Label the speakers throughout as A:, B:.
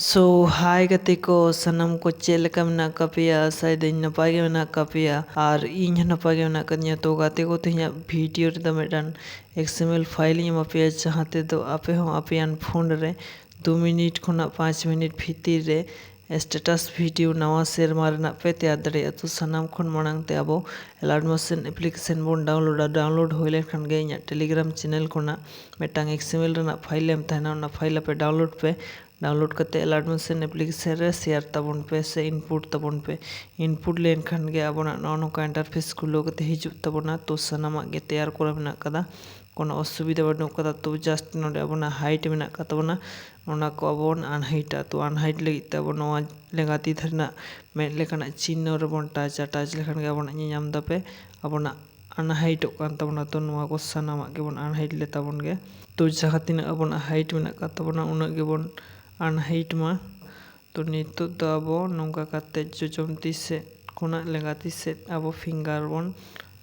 A: सो हाय गति को सनम को चेल का मना कपिया शायद नपाय के मना कपिया और इन नपाय के मना कन्या तो गाते को तेज वीडियो रे मेडन एक्सएमएल फाइल पे चाहते तो आपे हो आपेयान फोन रे 2 मिनट खुना 5 मिनट भीतर रे स्टेटस वीडियो नवा शेयर मारना पे तैयार दड़े तो सनाम खन मांग ते अब एलार्ट मोशन एप्लीकेशन बन डाउनलोड हो लेखान गे इन टेलीग्राम चैनल खुना मेटांग एक्सएमएल रेना फाइल एम तहना उना फाइल पे डाउनलोड करते एलार्ट मोशन एप्लीकेशन रे शेयर तबन पे से इनपुट तबन पे इनपुट लेन खान गे abona नौका इंटरफेस खुलो कते हिजुग तबना तो सनामा गे तैयार करा मेना कदा कोनो असुविधा बानु कदा तो जस्ट नोडे abona हाइट मेना कतबना ओना को अबन अनहाइटा तो अनहाइट लगी ते अब नवा लेगाती धरना मेड लेखाना चिन्ह रेबन टाच लेखान गे abona ᱧᱟᱢ दापे abona अनहाइट कान तबना तो नवा को सनामा गेबन अनहाइट ले तबन गे तो जहां तिना abona हाइट मेना कतबना उना गेबन अनहाइट मा तो नितो तो अब नौका काते जोजमती से खुना लेगाती से अब फिंगर बन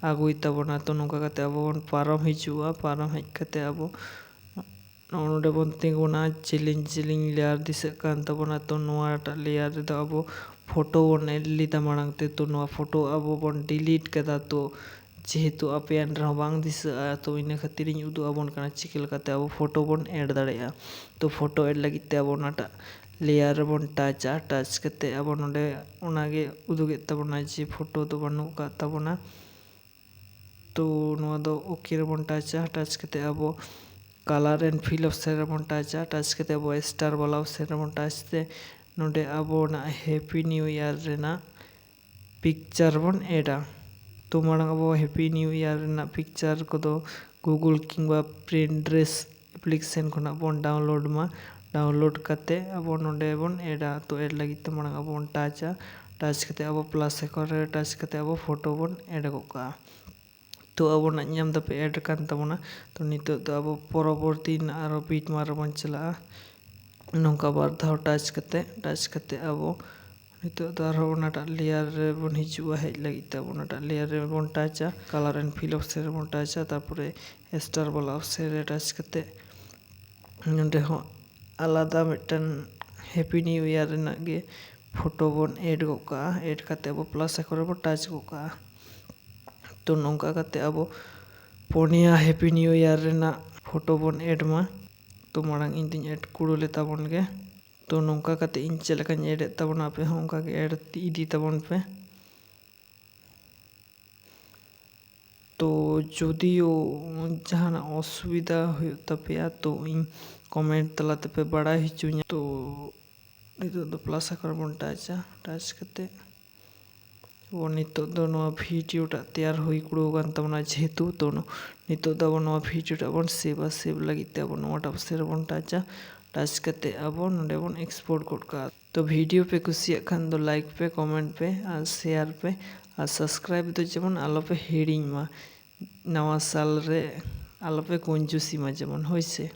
A: आगुई तबना तो नौका काते अब बन पारम हिजुआ पारम हेज काते अब नोडे बन तिंगुना जिलिंग लेयर दिसे कान तबना तो नोआटा लेयर रे अब फोटो बन एडिलिता मांगते तो नोआ फोटो अब बन डिलीट कदा तो जेहेतु आपेयान रह बांग दिसा तो इन खातिर उदू आबन काना चिकेल काते अब फोटो बन ऐड दाड़ेया तो फोटो ऐड लगी ते अब ओनाटा लेयर बन टाच कते अब नोडे ओनागे उदुगे तबना जे फोटो तो बानु का तबना तो नोआ दो ओके बन टाच कते अब कलर एंड फिल ऑप्शन बन टाच कते अब स्टार वाला ऑप्शन बन टाच ते नोडे अब ना हैप्पी न्यू ईयर रेना पिक्चर बन एडा तो मांग अब हैप्पी न्यू ईयर रेना पिक्चर को दो गूगल किंबा प्रिंटरेस एप्लीकेशन खुना बन डाउनलोड करते अब नोडे बन एडा तो एड लगी तो मांग अब बन टाच कते अब प्लस रे टाच कते अब फोटो बन एड गोका तो अब नाम दपे एड कान तबना तो नितो तो अब परवर्ती आरो बीट मार बन चला नौका बार धाव टाच कते अब नितो तो आरो ओनाटा लेयर रे बन हिजुआ हेज लगी तब ओनाटा लेयर रे बन टाचा कलर एंड फिल ऑप्शन रे बन टाचा तारपरे स्टार वाला ऑप्शन रे टाच कते नोडे हो आलादा मिटन हैप्पी न्यू ईयर रेना गे फोटो बन एड गोका एड कते अब प्लस करे बन टाच गोका तो नौका कते अब पोनिया हैप्पी न्यू ईयर रेना फोटो बन एड मा तो मांग इन दिन एड कुड़ुले तबन गे तो नौका कते इन चलका एड तबना पे होंका के एड इदी तबन पे तो जदियो जहाना असुविधा हो तपेया तो इन कमेंट तलाते पे बड़ा हिचुኛ तो नितो दो प्लस कर बन टाच कते वो नितो दो नवा वीडियो टा तैयार हुई कुड़ो गान तबना जेहेतु तो नितो दो नवा वीडियो टा बन सेव लगी ते अब नवा टा से बन टाच कते अब नोडे बन एक्सपोर्ट कोड का तो वीडियो पे कुसिया खान दो लाइक पे कमेंट पे और शेयर पे और सब्सक्राइब तो जेमन आलो पे हिड़िंग मा नवा साल रे आलो पे कंजूसी मा जेमन होइसे।